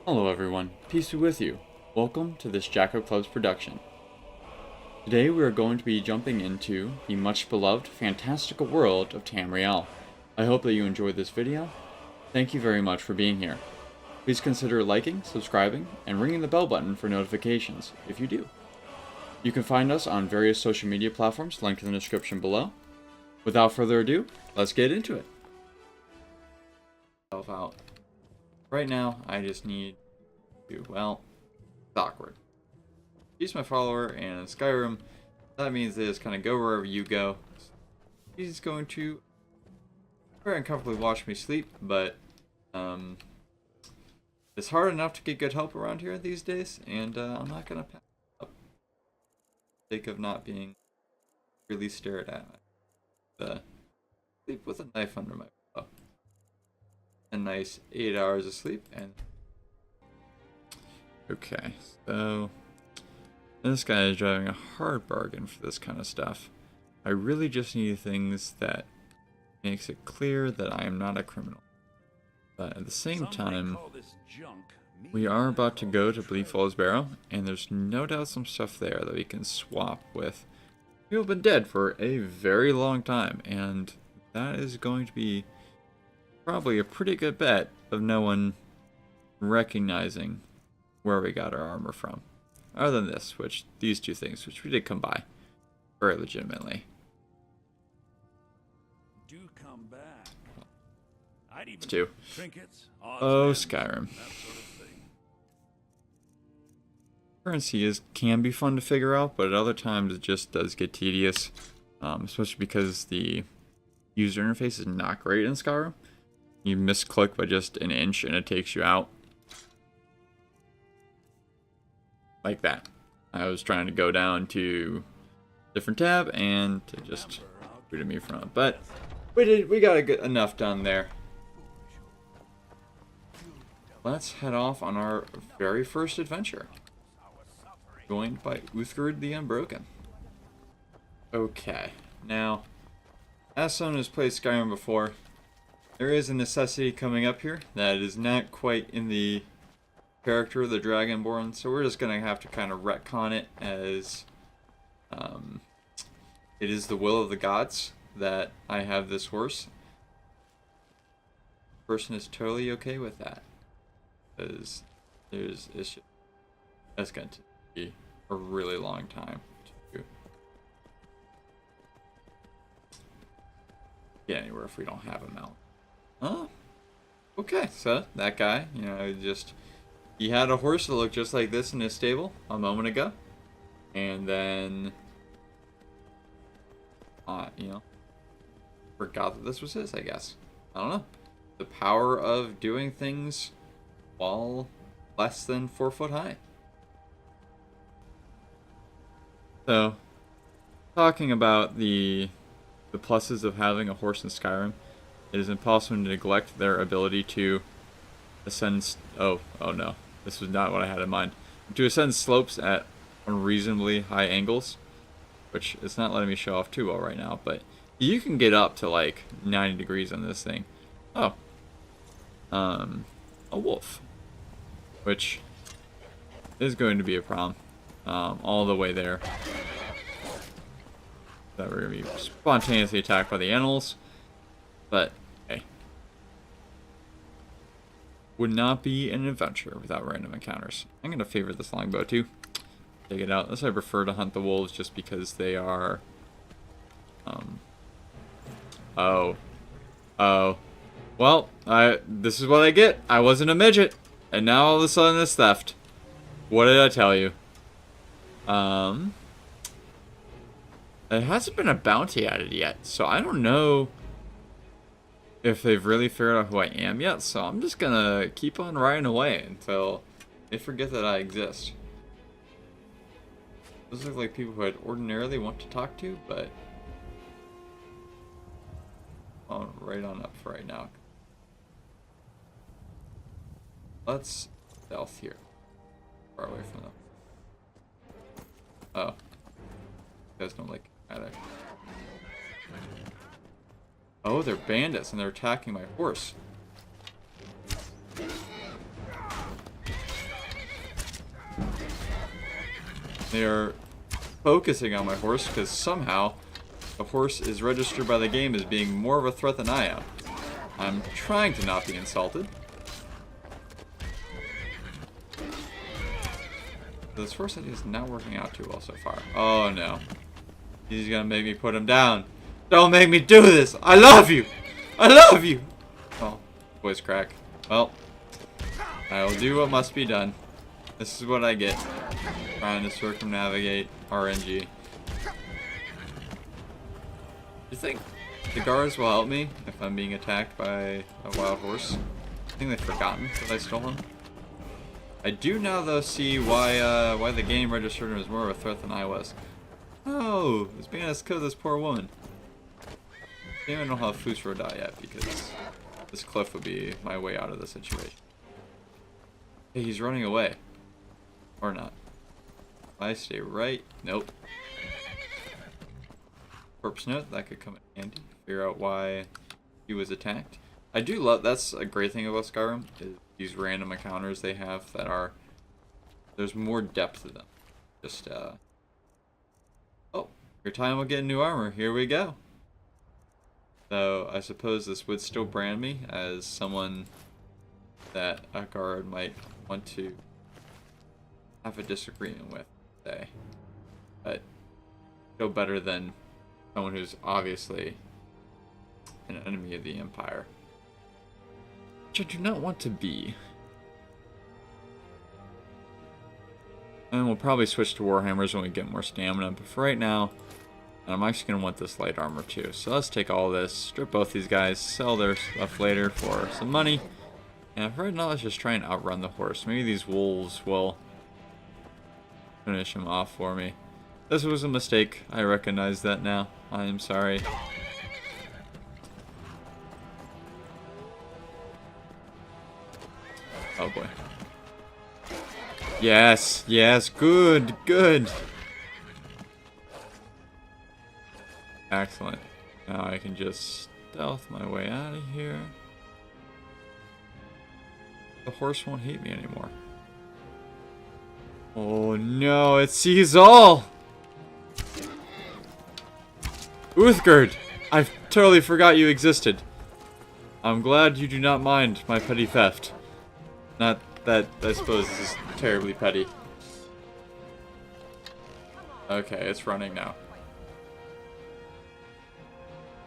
Hello everyone, peace be with you. Welcome to this Jacko Club's production. Today we are going to be jumping into the much beloved fantastical world of Tamriel. I hope that you enjoyed this video. Thank you very much for being here. Please consider liking, subscribing, and ringing the bell button for notifications if you do. You can find us on various social media platforms linked in the description below. Without further ado, let's get into it. Out. Right now, I just need to, well, it's awkward. He's my follower, and in Skyrim, that means they just kind of go wherever you go. He's going to very uncomfortably watch me sleep, but it's hard enough to get good help around here these days, and I'm not going to pass up for the sake of not being really stared at. Sleep with a knife under my pillow. A nice 8 hours of sleep, and okay, so this guy is driving a hard bargain for this kind of stuff. I really just need things that makes it clear that I am not a criminal. But at the same time, we are about to go to Bleak Falls Barrow, and there's no doubt some stuff there that we can swap with people who have been dead for a very long time, and that is going to be probably a pretty good bet of no one recognizing where we got our armor from. Other than this, these two things, which we did come by very legitimately. Do come back. I'd even Two. Trinkets, Oh, odds, Skyrim. that sort of thing. Currency can be fun to figure out, but at other times it just does get tedious, especially because the user interface is not great in Skyrim. You misclick by just an inch and it takes you out. Like that. I was trying to go down to a different tab and it just booted me from it. But we got enough done there. Let's head off on our very first adventure. Joined by Uthgerd the Unbroken. Okay. Now, as someone who's played Skyrim before, there is a necessity coming up here that is not quite in the character of the Dragonborn, so we're just going to have to kind of retcon it as it is the will of the gods that I have this horse. The person is totally okay with that, because that's going to be a really long time to get anywhere if we don't have a mount. Huh? Okay, so that guy, he had a horse that looked just like this in his stable a moment ago. And then, forgot that this was his, I guess. I don't know. The power of doing things while less than 4 foot high. So, talking about the pluses of having a horse in Skyrim, it is impossible to neglect their ability to ascend. Oh no, this was not what I had in mind. To ascend slopes at unreasonably high angles, which it's not letting me show off too well right now. But you can get up to like 90 degrees on this thing. Oh, a wolf, which is going to be a problem all the way there. That we're gonna be spontaneously attacked by the animals, but hey, would not be an adventure without random encounters. I'm gonna favor this longbow too. Take it out. Unless I prefer to hunt the wolves just because they are. Oh. Well, this is what I get. I wasn't a midget, and now all of a sudden it's theft. What did I tell you? There hasn't been a bounty added yet, so I don't know if they've really figured out who I am yet, so I'm just gonna keep on riding away until they forget that I exist. Those look like people who I'd ordinarily want to talk to, but I'm right on up for right now. Let's stealth here. Far away from them. Oh. You guys don't like either. Oh, they're bandits and they're attacking my horse. They are focusing on my horse because somehow the horse is registered by the game as being more of a threat than I am. I'm trying to not be insulted. This horse idea is not working out too well so far. Oh no. He's gonna make me put him down. Don't make me do this! I love you! I love you! Oh, voice crack. Well, I will do what must be done. This is what I get. Trying to circumnavigate RNG. You think the guards will help me if I'm being attacked by a wild horse? I think they've forgotten that I stole him. I do now though see why the game registered him as more of a threat than I was. Oh, it's being us kill this poor woman. I don't even know how Foos will die yet because this cliff would be my way out of the situation. Hey, he's running away. Or not. If I stay right, nope. Corpse note, that could come in handy. Figure out why he was attacked. I do love, that's a great thing about Skyrim, is these random encounters they have that are, there's more depth to them. Just, oh, your time will get new armor, here we go. So, I suppose this would still brand me as someone that a guard might want to have a disagreement with, say. But, still better than someone who's obviously an enemy of the Empire. Which I do not want to be. And we'll probably switch to Warhammers when we get more stamina, but for right now, I'm actually going to want this light armor too. So let's take all this, strip both these guys, sell their stuff later for some money. And for right now, let's just try and outrun the horse. Maybe these wolves will finish him off for me. This was a mistake. I recognize that now. I am sorry. Oh boy. Yes, yes, good, good. Excellent. Now I can just stealth my way out of here. The horse won't hate me anymore. Oh no, it sees all! Uthgerd! I totally forgot you existed. I'm glad you do not mind my petty theft. Not that I suppose this is terribly petty. Okay, it's running now.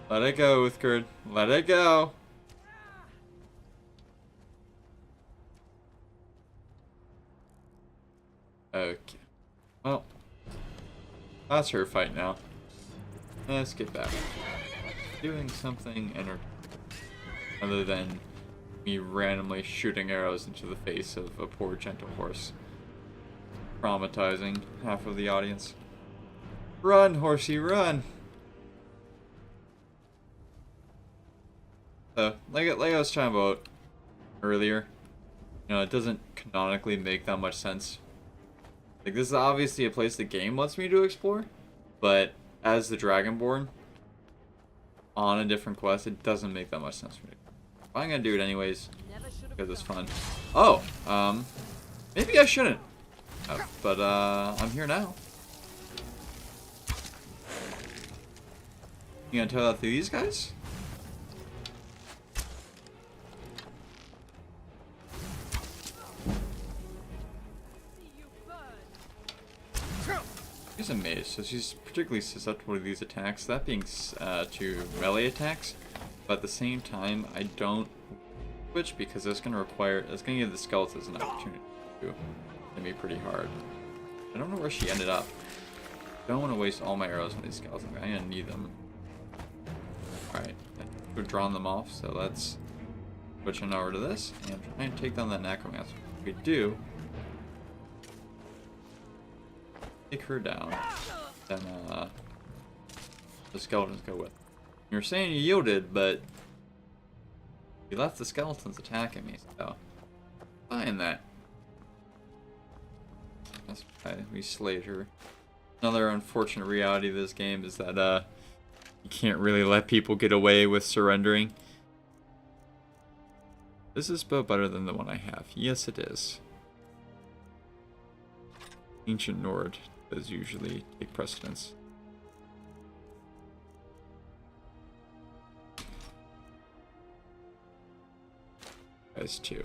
Let it go, Uthgerd. Let it go! Okay. Well, that's her fight now. Let's get back. Doing something other than me randomly shooting arrows into the face of a poor gentle horse. Traumatizing half of the audience. Run, horsey, run! So, like I was talking about earlier, you know, it doesn't canonically make that much sense. Like, this is obviously a place the game wants me to explore, but as the Dragonborn on a different quest, it doesn't make that much sense for me. But I'm gonna do it anyways because it's fun. Oh, maybe I shouldn't have, but I'm here now. You gonna tell that to these guys? She's a mage, so she's particularly susceptible to these attacks. That being to melee attacks, but at the same time, I don't switch because it's gonna give the skeletons an opportunity to hit me pretty hard. I don't know where she ended up. I don't want to waste all my arrows on these skeletons. I'm gonna need them. All right, we've drawn them off, so let's switch on over to this and try and take down that necromancer. If we do. Take her down, then the skeletons go with. You're saying you yielded, but you left the skeletons attacking me, so fine that. That's why we slayed her. Another unfortunate reality of this game is that you can't really let people get away with surrendering. This is bow better than the one I have. Yes, it is. Ancient Nord. those usually take precedence. Guys, too.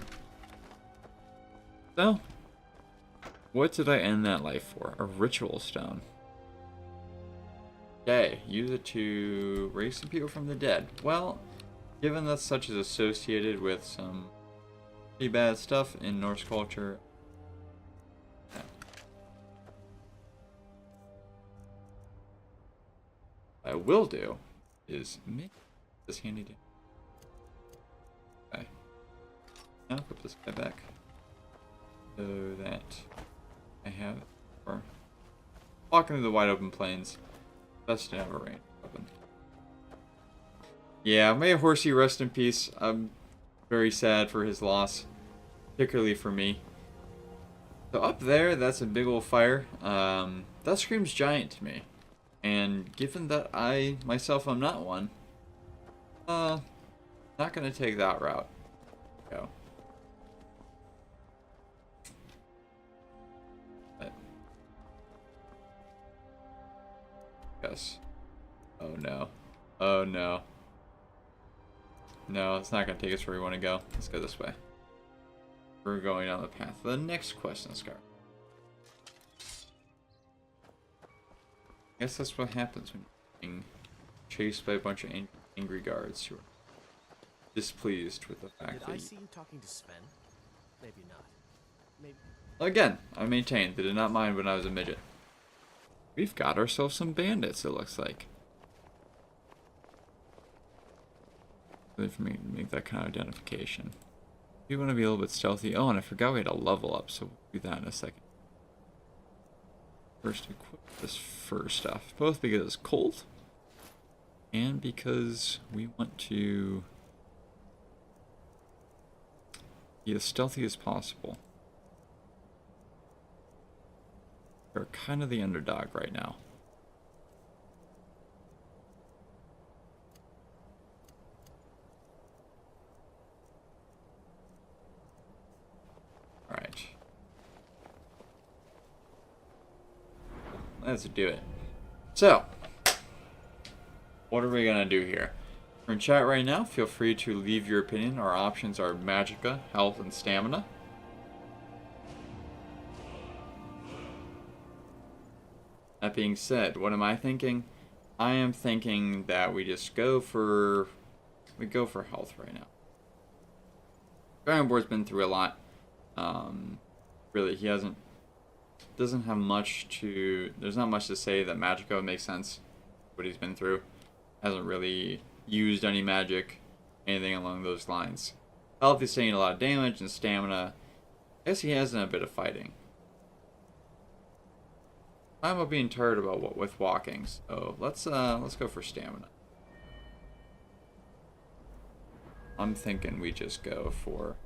So, what did I end that life for? A ritual stone. Okay, use it to raise some people from the dead. Well, given that such is associated with some pretty bad stuff in Norse culture, what I will do is make this handy dandy. Okay. Now put this guy back so that I have it for walking through the wide open plains. Best to have a ranged weapon. Yeah, may Horsey rest in peace. I'm very sad for his loss, particularly for me. So up there, that's a big old fire. That screams giant to me. And given that I myself am not one, not gonna take that route. Go. But, yes. Oh no. Oh no. No, it's not gonna take us where we want to go. Let's go this way. We're going down the path. The next quest in Skyrim. I guess that's what happens when you're being chased by a bunch of angry guards who are displeased with the fact Did that I see you talking to Sven? Maybe not. Maybe. Again, I maintain they did not mind when I was a midget. We've got ourselves some bandits, it looks like. Really for me to make that kind of identification. We want to be a little bit stealthy. Oh, and I forgot we had a level up, so we'll do that in a second. First, equip this fur stuff. Both because it's cold, and because we want to be as stealthy as possible. We're kind of the underdog right now. Alright. Let's do it. So, what are we gonna do here? We're in chat right now. Feel free to leave your opinion. Our options are Magicka, Health, and Stamina. That being said, what am I thinking? I am thinking that we just go for health right now. Dragonborn's been through a lot. Really, he doesn't have much to. There's not much to say that Magicka makes sense. What he's been through, hasn't really used any magic, anything along those lines. Health, he's taking a lot of damage, and stamina, I guess he has done a bit of fighting. I'm about being tired about with walking, so let's go for stamina. I'm thinking we just go for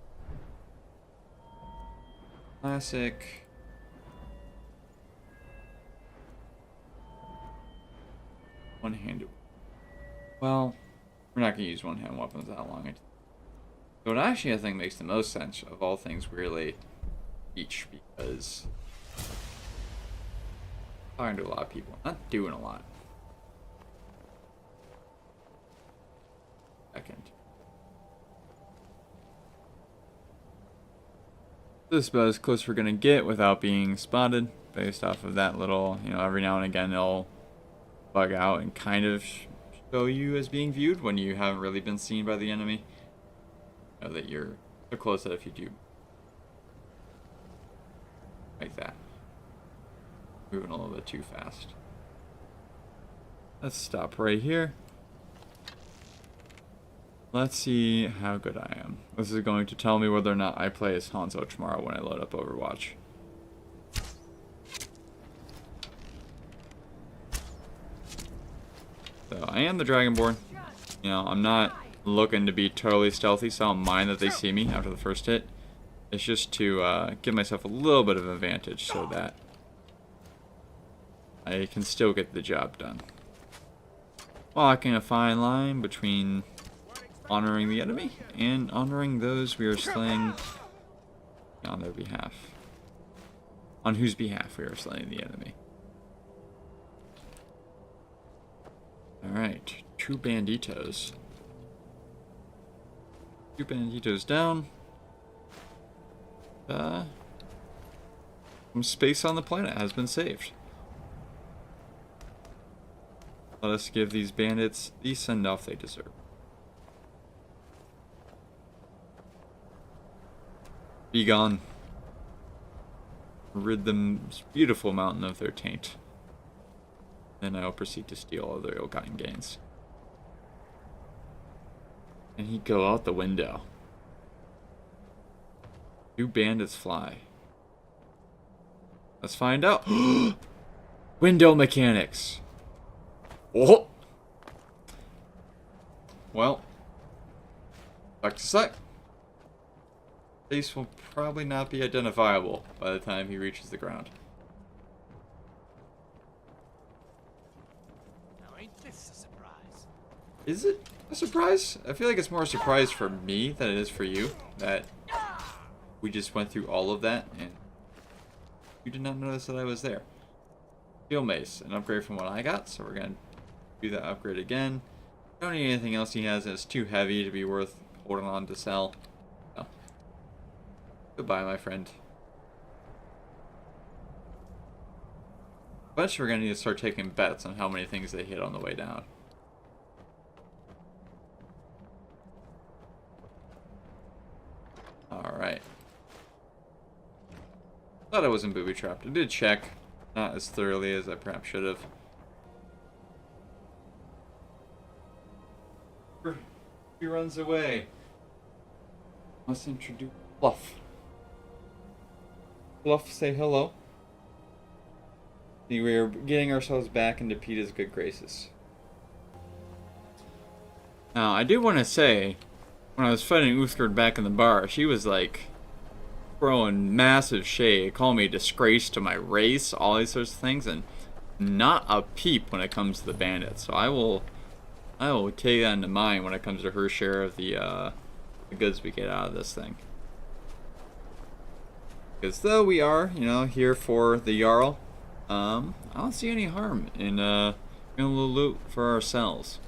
classic. One-handed. Well, we're not gonna use one-hand weapons that long. So what actually I think makes the most sense of all things really each, because talking to a lot of people, not doing a lot. Second. This is about as close as we're gonna get without being spotted, based off of that little, every now and again they'll bug out and kind of show you as being viewed when you haven't really been seen by the enemy. That you're so close that if you do like that. Moving a little bit too fast. Let's stop right here. Let's see how good I am. This is going to tell me whether or not I play as Hanzo tomorrow when I load up Overwatch. So I am the Dragonborn. I'm not looking to be totally stealthy, so I don't mind that they see me after the first hit. It's just to give myself a little bit of an advantage so that I can still get the job done. Walking a fine line between honoring the enemy and honoring those we are slaying on their behalf. On whose behalf we are slaying the enemy. Alright, 2 banditos. 2 banditos down. Some space on the planet has been saved. Let us give these bandits the send-off they deserve. Be gone. Rid the beautiful mountain of their taint. Then I will proceed to steal all their ill-gotten gains. And he go out the window. 2 bandits fly. Let's find out. Window mechanics. Oh. Well. Back to sight. Face will probably not be identifiable by the time he reaches the ground. Now ain't this a surprise? Is it a surprise? I feel like it's more a surprise for me than it is for you that we just went through all of that and you did not notice that I was there. Steel mace, an upgrade from what I got, so we're gonna do that upgrade again. Don't need anything else he has that's too heavy to be worth holding on to sell. So, goodbye, my friend. Eventually we're gonna need to start taking bets on how many things they hit on the way down. Alright. Thought I wasn't booby trapped. I did check. Not as thoroughly as I perhaps should have. He runs away. Must introduce Fluff. Fluff, say hello. See, we're getting ourselves back into Peeta's good graces. Now, I do want to say, when I was fighting Uthgerd back in the bar, she was like throwing massive shade, calling me a disgrace to my race, all these sorts of things, and not a peep when it comes to the bandits. So I will take that into mind when it comes to her share of the goods we get out of this thing. Because though we are, you know, here for the Jarl, I don't see any harm in getting a little loot for ourselves.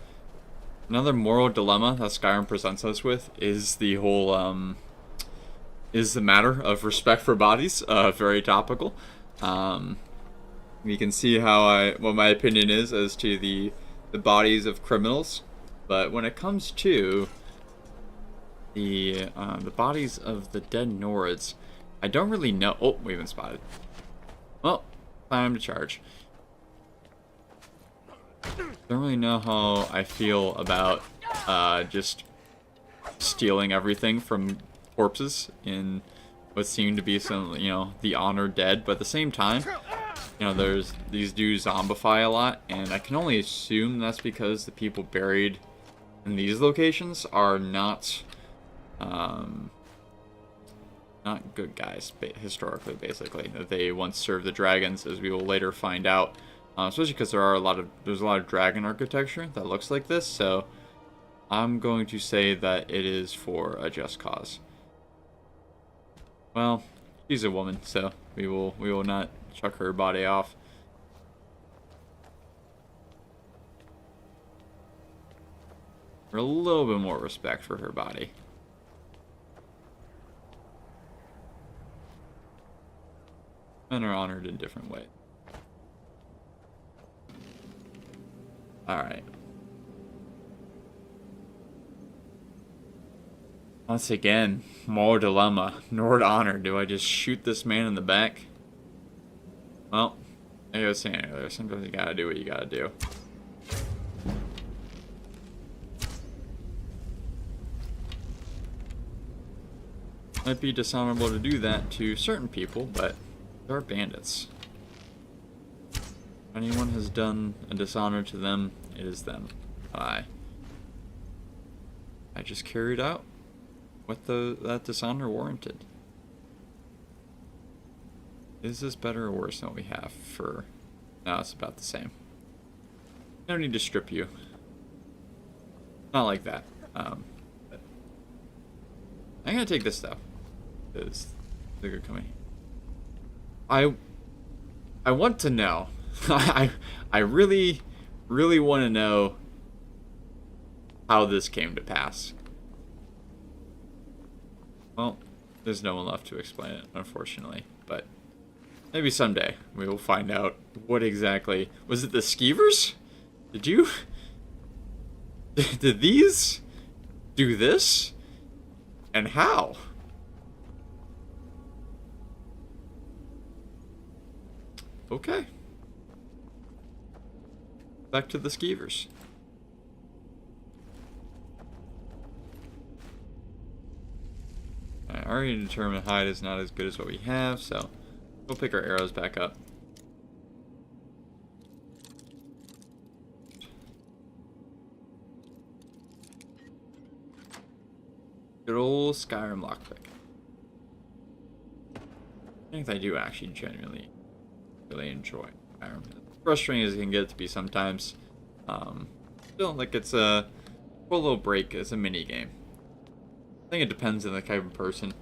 Another moral dilemma that Skyrim presents us with is the whole is the matter of respect for bodies. Very topical. You can see how what my opinion is as to the bodies of criminals, but when it comes to the bodies of the dead Nords, I don't really know. Oh, we've been spotted. Well, time to charge. Don't really know how I feel about just stealing everything from corpses in what seem to be some, you know, the honored dead, but at the same time, you know, there's these do zombify a lot, and I can only assume that's because the people buried in these locations are not good guys, historically, basically. They once served the dragons, as we will later find out. Especially because there's a lot of dragon architecture that looks like this, so I'm going to say that it is for a just cause. Well, she's a woman, so we will not chuck her body off. For a little bit more respect for her body. Men are honored in different ways. Alright. Once again, more dilemma. Nord honor. Do I just shoot this man in the back? Well, like I was saying earlier, sometimes you gotta do what you gotta do. Might be dishonorable to do that to certain people, but they're bandits. If anyone has done a dishonor to them, it is them. I just carried out what that dishonor warranted. Is this better or worse than what we have for... No, it's about the same. No need to strip you. Not like that. But I'm gonna take this though, because they're good company. I want to know. I really want to know how this came to pass. Well, there's no one left to explain it, unfortunately, but maybe someday we will find out what exactly... Was it the Skeevers? Did you... Did these do this? And how? Okay. Back to the Skeevers. I already determined hide is not as good as what we have, so we'll pick our arrows back up. Good old Skyrim lockpick. I think I do actually genuinely really enjoy Skyrim. As frustrating as it can get to be sometimes, still, like, it's a cool little break. It's a mini game. I think it depends on the type of person,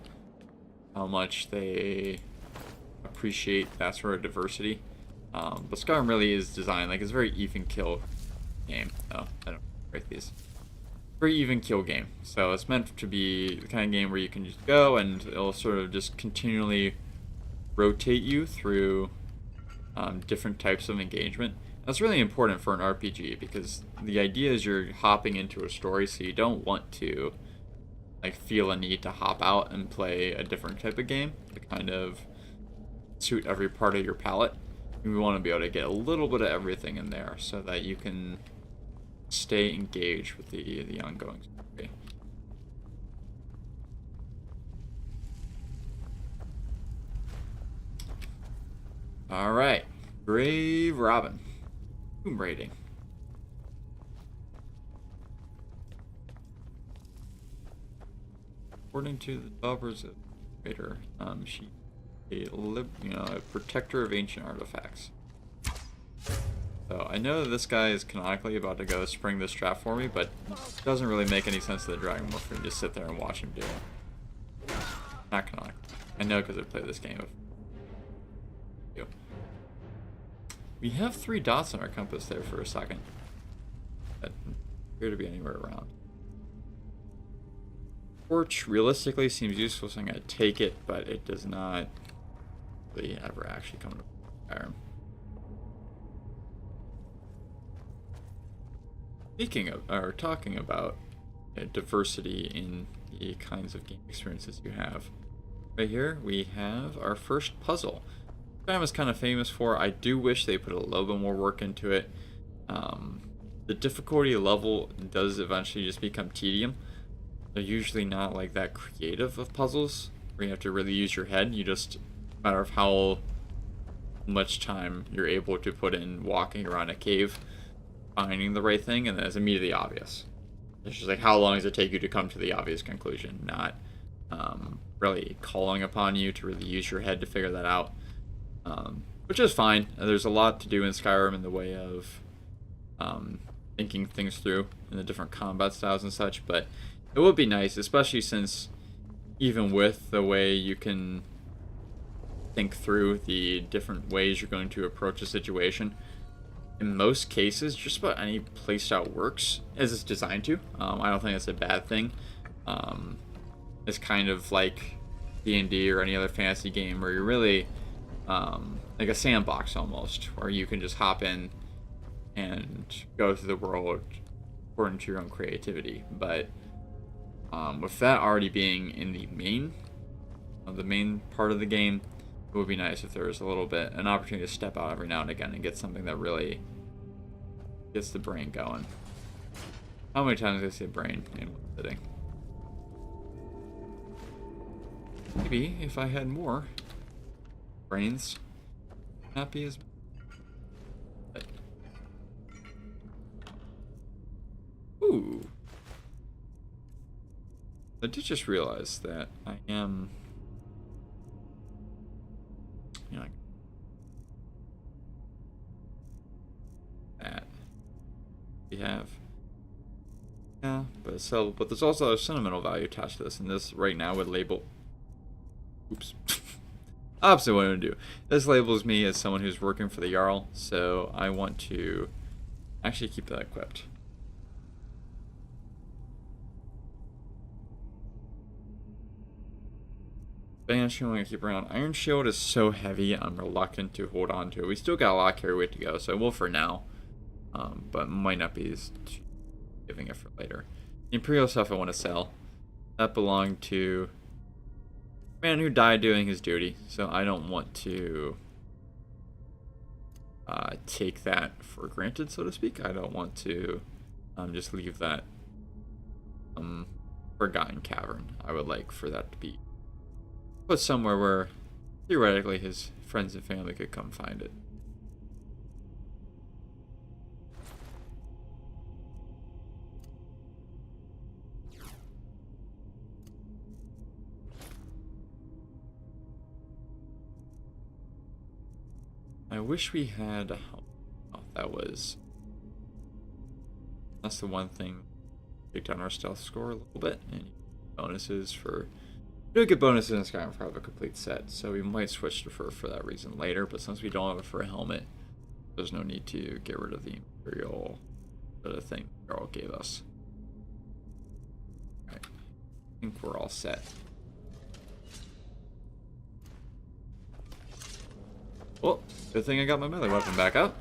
how much they appreciate that sort of diversity. But Skyrim really is designed, like, it's a very even kill game. Oh, I don't break these. Very even kill game. So it's meant to be the kind of game where you can just go and it'll sort of just continually rotate you through different types of engagement. That's really important for an RPG because the idea is you're hopping into a story, so you don't want to like feel a need to hop out and play a different type of game to kind of suit every part of your palette. We want to be able to get a little bit of everything in there so that you can stay engaged with the ongoing story. All right, Grave Robin, tomb raiding. According to the developers of Raider, she a protector of ancient artifacts. So I know that this guy is canonically about to go spring this trap for me, but it doesn't really make any sense to the Dragon Wolf for me to just sit there and watch him do it. Not canonically. I know because I played this game. We have 3 dots on our compass there for a second. That appear to be anywhere around. Torch realistically seems useful, so I'm going to take it, but it does not really ever actually come to Skyrim. Speaking of, or talking about diversity in the kinds of game experiences you have, right here we have our first puzzle. Skyrim is kind of famous for. I do wish they put a little bit more work into it. The difficulty level does eventually just become tedium. They're usually not like that creative of puzzles where you have to really use your head. You just, no matter of how much time you're able to put in walking around a cave, finding the right thing, and then it's immediately obvious. It's just like, how long does it take you to come to the obvious conclusion? Not really calling upon you to really use your head to figure that out. Which is fine. There's a lot to do in Skyrim in the way of thinking things through in the different combat styles and such, but it would be nice, especially since even with the way you can think through the different ways you're going to approach a situation, in most cases, just about any playstyle works as it's designed to. I don't think that's a bad thing. It's kind of like D&D or any other fantasy game where you're really like a sandbox almost, where you can just hop in and go through the world according to your own creativity. But with that already being in the main part of the game, it would be nice if there was a little bit an opportunity to step out every now and again and get something that really gets the brain going. How many times did I say brain in one sitting? Maybe if I had more brains, not be as. But... Ooh. I did just realize that I am. You know, that we have. Yeah, but there's also a sentimental value attached to this, and this right now would label. Oops. Opposite what I'm going to do. This labels me as someone who's working for the Jarl, so I want to actually keep that equipped. Band Shield I'm going to keep around. Iron Shield is so heavy, I'm reluctant to hold on to it. We still got a lot of carry weight to go, so I will for now. But might not be giving it for later. The Imperial stuff I want to sell. That belonged to a man who died doing his duty, so I don't want to take that for granted, so to speak. I don't want to just leave that forgotten cavern. I would like for that to be put somewhere where theoretically his friends and family could come find it. I wish we had a help. Oh, that's the one thing. Take down our stealth score a little bit, and bonuses for. We do get bonuses in Skyrim for have a complete set, so we might switch to fur for that reason later. But since we don't have a fur helmet, there's no need to get rid of the Imperial thing Carl gave us. Alright, I think we're all set. Well, good thing I got my melee weapon back up.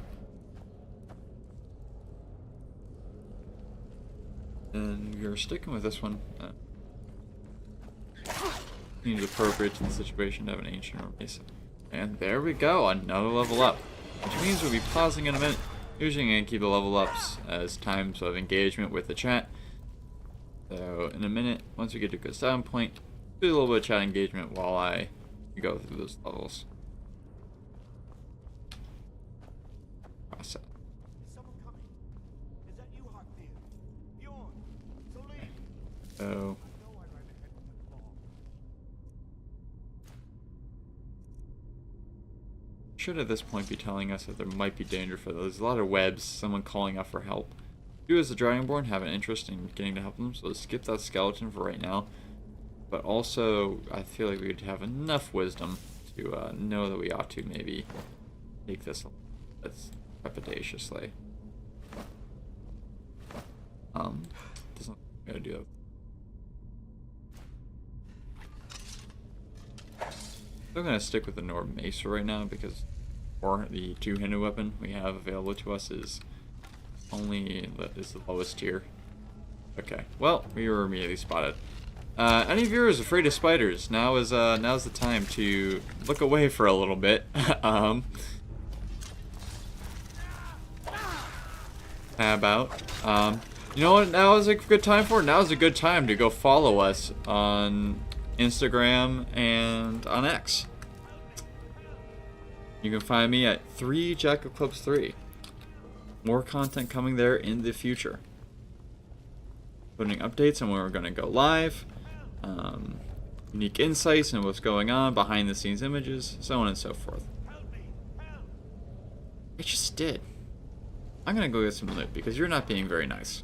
And we are sticking with this one. Seems appropriate to the situation to have an ancient race. And there we go, another level up. Which means we'll be pausing in a minute. Usually I'm going to keep the level ups as times of engagement with the chat. So in a minute, once we get to a good starting point, do a little bit of chat engagement while I go through those levels. Process. So should at this point be telling us that there might be danger for those. There's a lot of webs, someone calling out for help. You as the Dragonborn have an interest in getting to help them, so skip that skeleton for right now. But also, I feel like we'd have enough wisdom to know that we ought to maybe take this trepidatiously. Doesn't gotta do that. I'm going to stick with the Nord Mace right now because the two-handed weapon we have available to us is the lowest tier. Okay, well, we were immediately spotted. Any viewers afraid of spiders? Now's the time to look away for a little bit. How about you know what? Now is a good time for. Now is a good time to go follow us on Instagram and on X. You can find me at 3JackofClubs3. More content coming there in the future. Putting updates on when we're going to go live, unique insights and what's going on, behind the scenes images, so on and so forth. I just did. I'm going to go get some loot because you're not being very nice.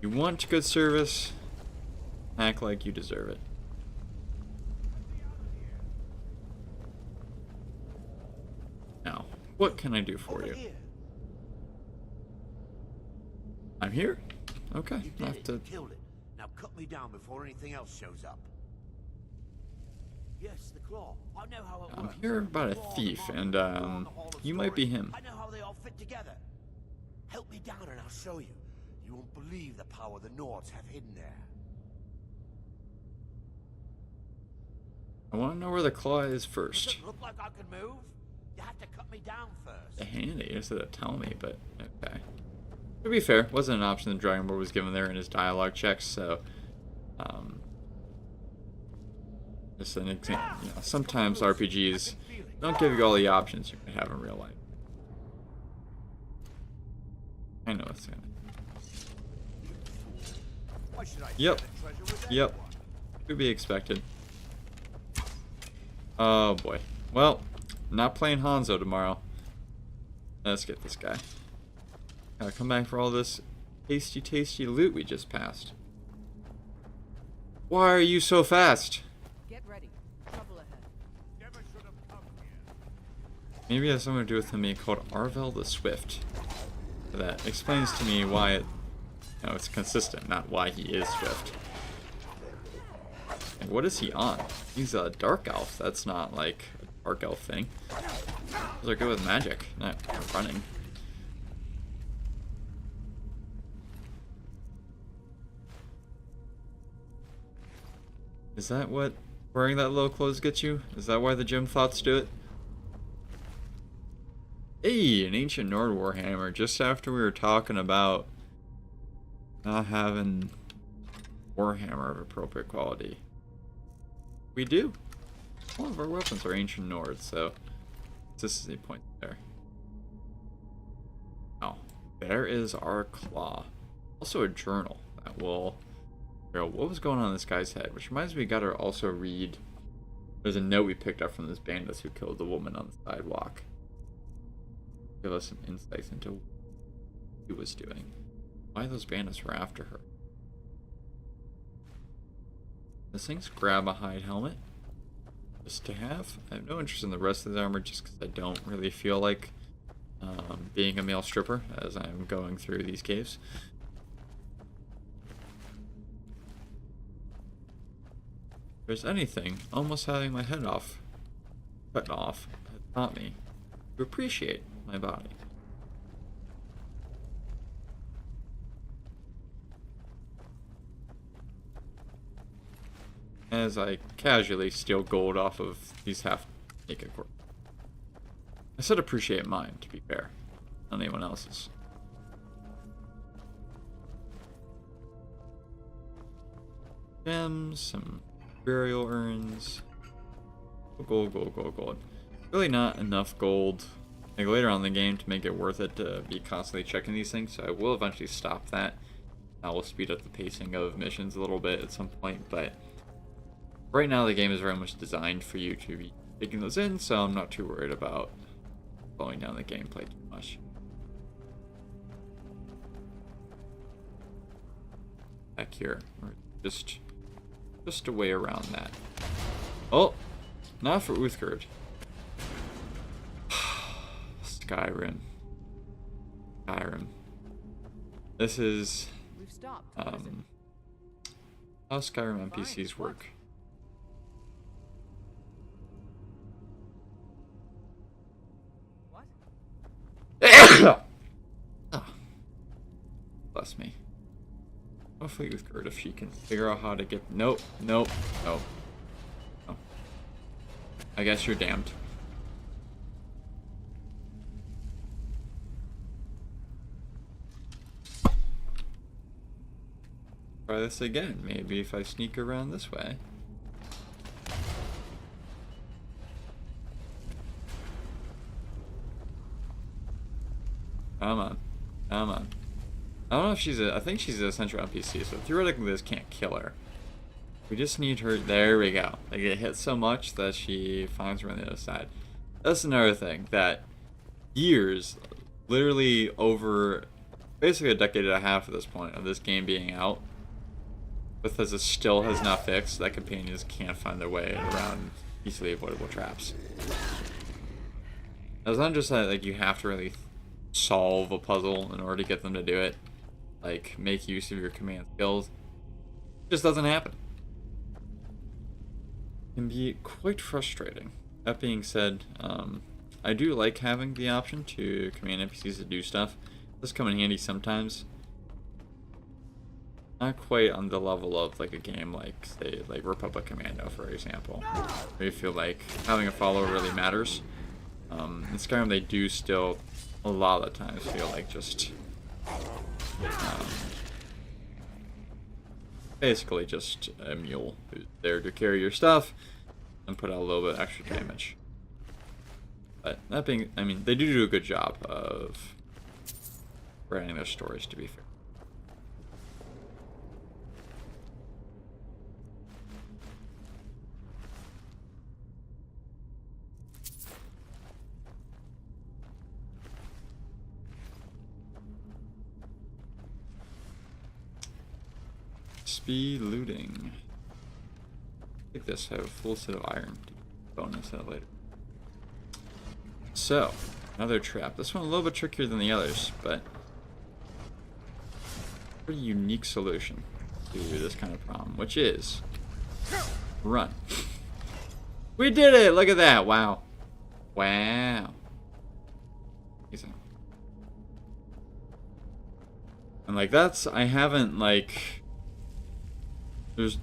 You want good service, act like you deserve it. Now, what can I do for you? I'm here? Okay. You did it. You killed it. Now cut me down before anything else shows up. Yes, the claw. I know how it works. I'm here about a thief, and you might be him. I know how they all fit together. Help me down and I'll show you. You won't believe the power the Nords have hidden there. I want to know where the claw is first. Does it look like I can move? You have to cut me down first. Handy, instead of tell me, but okay. To be fair, wasn't an option that Dragonborn was given there in his dialogue checks, so just an example. You know, sometimes RPGs don't give you all the options you can have in real life. I know it's gonna. Yep. Yep. Could be expected. Oh boy. Well, not playing Hanzo tomorrow. Let's get this guy. Gotta come back for all this tasty, tasty loot we just passed. Why are you so fast? Get ready. Trouble ahead. Maybe it has something to do with him being called Arvel the Swift. That explains to me why No, it's consistent, not why he is swift. And what is he on? He's a dark elf. That's not like a dark elf thing. Those are good with magic, not running. Is that what wearing that low clothes gets you? Is that why the gym thoughts do it? Hey, an ancient Nord Warhammer, just after we were talking about not having Warhammer of appropriate quality. We do. All of our weapons are ancient Nord, so this is the point there. Oh, there is our claw. Also a journal that will figure out what was going on in this guy's head, which reminds me we gotta also read. There's a note we picked up from this bandit who killed the woman on the sidewalk. Give us some insights into what he was doing. Why those bandits were after her. This thing's grab a hide helmet. Just to have. I have no interest in the rest of the armor just because I don't really feel like being a male stripper as I'm going through these caves. If there's anything, almost having my head cut off, taught me to appreciate my body. As I casually steal gold off of these half-naked corpses. I said appreciate mine, to be fair, not anyone else's. Gems, some burial urns. Gold, gold, gold, gold. Really not enough gold like later on in the game to make it worth it to be constantly checking these things, so I will eventually stop that. I will speed up the pacing of missions a little bit at some point, but right now the game is very much designed for you to be taking those in, so I'm not too worried about slowing down the gameplay too much. Back here, or just a way around that. Oh, not for Uthgerd. Skyrim. This is We've stopped. how Skyrim NPCs work. What? Oh. Bless me. Hopefully with Gert if she can figure out how to get. Nope. No. I guess you're damned. Try this again. Maybe if I sneak around this way. Come on. I don't know if she's I think she's a central NPC, so theoretically this can't kill her. We just need her. There we go. Like, it hits so much that she finds her on the other side. That's another thing that years, literally over basically a decade and a half at this point of this game being out, Bethesda still has not fixed that companions can't find their way around easily avoidable traps. It's not just that like you have to really solve a puzzle in order to get them to do it, like make use of your command skills. It just doesn't happen. It can be quite frustrating. That being said, I do like having the option to command NPCs to do stuff. It does come in handy sometimes. Not quite on the level of like a game like, say, like Republic Commando, for example, where you feel like having a follower really matters. In Skyrim, they do still, a lot of the times, feel like just basically just a mule who's there to carry your stuff and put out a little bit extra damage. But that being, I mean, they do a good job of writing their stories, to be fair. Speed looting. Take this, have a full set of iron. Bonus that later. So, another trap. This one a little bit trickier than the others, but pretty unique solution to this kind of problem, which is run. We did it! Look at that! Wow. Wow. Amazing. And like I haven't like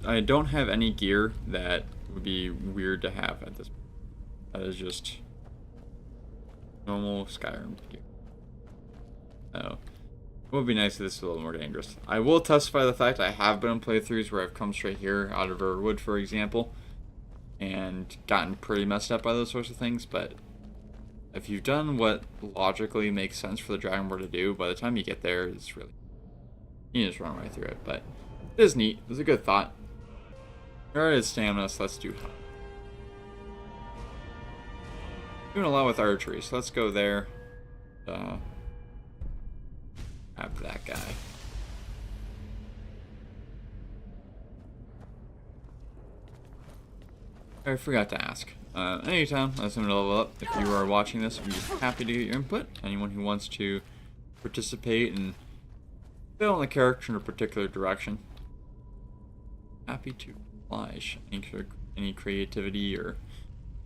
I don't have any gear that would be weird to have at this point. That is just normal Skyrim gear. So it would be nice if this was a little more dangerous. I will testify the fact I have been in playthroughs where I've come straight here out of Riverwood, for example, and gotten pretty messed up by those sorts of things, but if you've done what logically makes sense for the Dragonborn to do, by the time you get there, it's really... you just run right through it, but it is neat. It was a good thought. Alright, it's stamina, so let's do health. Doing a lot with archery, so let's go there. Have that guy. I forgot to ask. Anytime I assume to level up, if you are watching this, we'd be happy to get your input. Anyone who wants to participate and fill in the character in a particular direction, happy to oblige. Any creativity or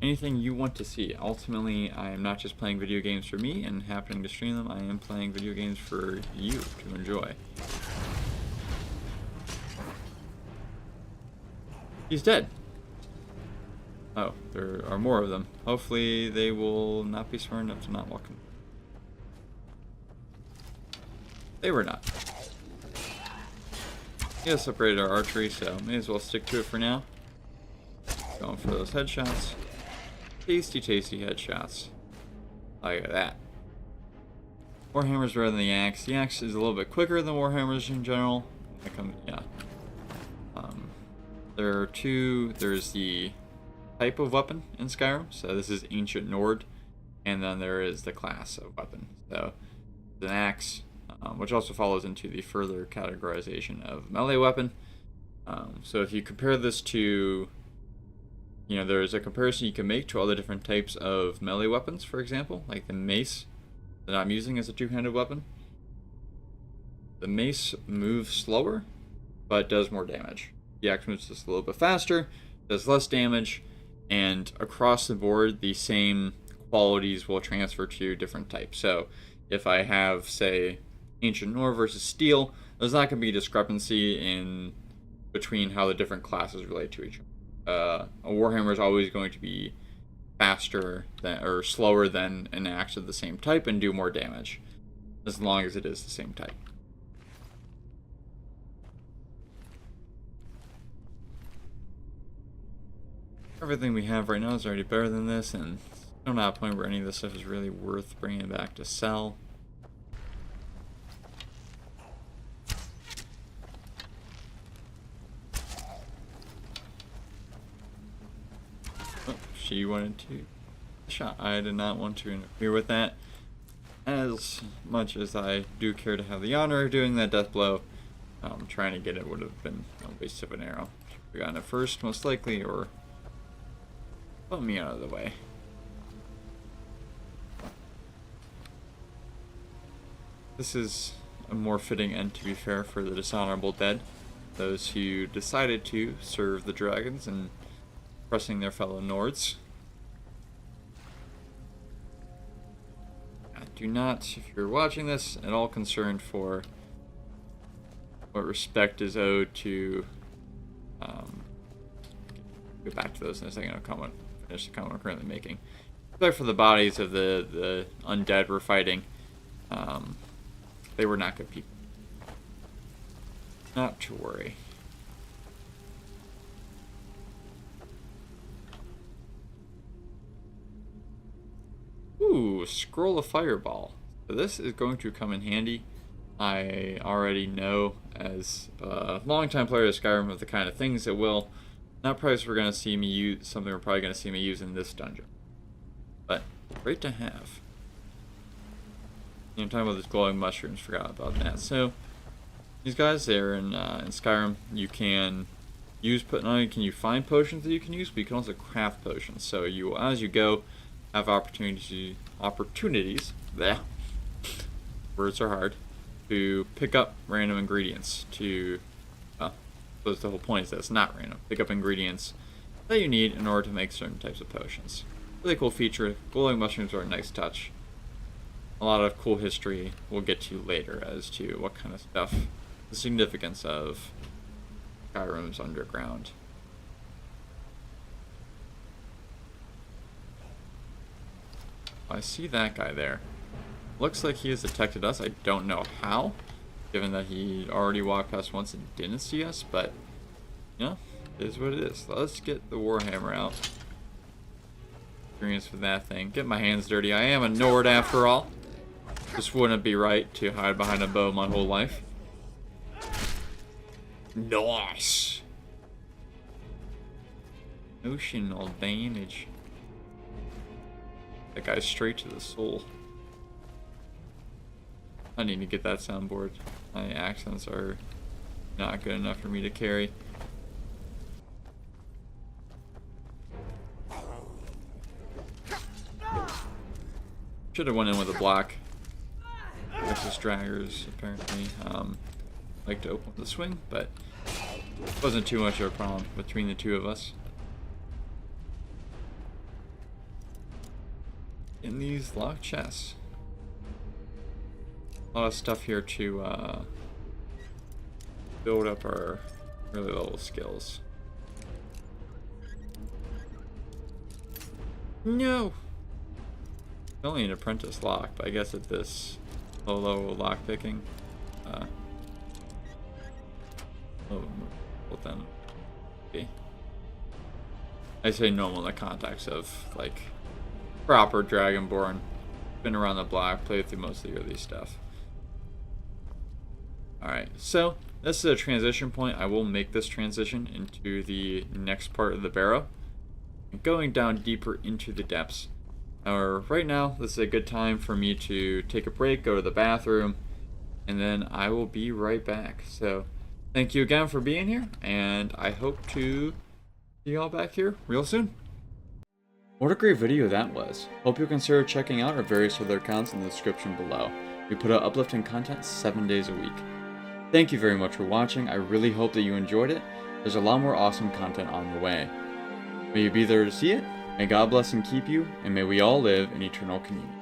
anything you want to see. Ultimately, I am not just playing video games for me and happening to stream them. I am playing video games for you to enjoy. He's dead. Oh, there are more of them. Hopefully they will not be smart enough to not walk in. They were not. We have separated our archery, so may as well stick to it for now. Going for those headshots. Tasty, tasty headshots. Look at that. Warhammer's better than the axe. The axe is a little bit quicker than Warhammers in general. Yeah. There are two. There's the type of weapon in Skyrim. So this is Ancient Nord, and then there is the class of weapon. So an axe, which also follows into the further categorization of melee weapon. So if you compare this to, you know, there's a comparison you can make to all the different types of melee weapons, for example, like the mace that I'm using as a two-handed weapon. The mace moves slower, but does more damage. The axe moves just a little bit faster, does less damage, and across the board, the same qualities will transfer to different types. So if I have, say, Ancient Nord versus Steel, there's not going to be a discrepancy in between how the different classes relate to each other. A Warhammer is always going to be faster than, or slower than an axe of the same type and do more damage, as long as it is the same type. Everything we have right now is already better than this, and I'm not at a point where any of this stuff is really worth bringing back to sell. Oh, she wanted to shot. I did not want to interfere with that. As much as I do care to have the honor of doing that death blow, trying to get it would have been a waste of an arrow. Should have gotten it first, most likely, or put me out of the way. This is a more fitting end, to be fair, for the dishonorable dead. Those who decided to serve the dragons and oppressing their fellow Nords. I do not, if you're watching this, at all concerned for what respect is owed to... go back to those in a second. I'll finish the comment we're currently making. Except for the bodies of the undead we're fighting. They were not good people. Not to worry. Ooh, Scroll of Fireball. So this is going to come in handy. I already know, as a longtime player of Skyrim, of the kind of things that will not probably we're going to see me use, something we're probably going to see me use in this dungeon. But great to have. You know, talking about these glowing mushrooms, forgot about that. So these guys there in Skyrim, you can use, not only can you find potions that you can use, but you can also craft potions. So you, as you go, have opportunities. Bleh. Words are hard. to pick up random ingredients to, that's the whole point, is that it's not random. Pick up ingredients that you need in order to make certain types of potions. Really cool feature. Glowing mushrooms are a nice touch. A lot of cool history we'll get to later as to what kind of stuff, the significance of Skyrim's underground. I see that guy there. Looks like he has detected us. I don't know how, given that he already walked past once and didn't see us, but, you know, it is what it is. Let's get the Warhammer out. Experience with that thing. Get my hands dirty. I am a Nord after all. This wouldn't be right to hide behind a bow my whole life. Nice! Notional damage. That guy's straight to the soul. I need to get that soundboard. My accents are not good enough for me to carry. Should have went in with a block. Versus draggers apparently like to open the swing, but wasn't too much of a problem between the two of us. In these locked chests. A lot of stuff here to build up our really level skills. No! Only an apprentice lock, but I guess at this low lock picking, then, okay. I say normal in the context of like proper Dragonborn. Been around the block, played through most of the early stuff. Alright, so this is a transition point. I will make this transition into the next part of the barrow. Going down deeper into the depths. Right now, this is a good time for me to take a break, go to the bathroom, and then I will be right back. So, thank you again for being here, and I hope to see you all back here real soon. What a great video that was. Hope you'll consider checking out our various other accounts in the description below. We put out uplifting content 7 days a week. Thank you very much for watching. I really hope that you enjoyed it. There's a lot more awesome content on the way. May you be there to see it. May God bless and keep you, and may we all live in eternal communion.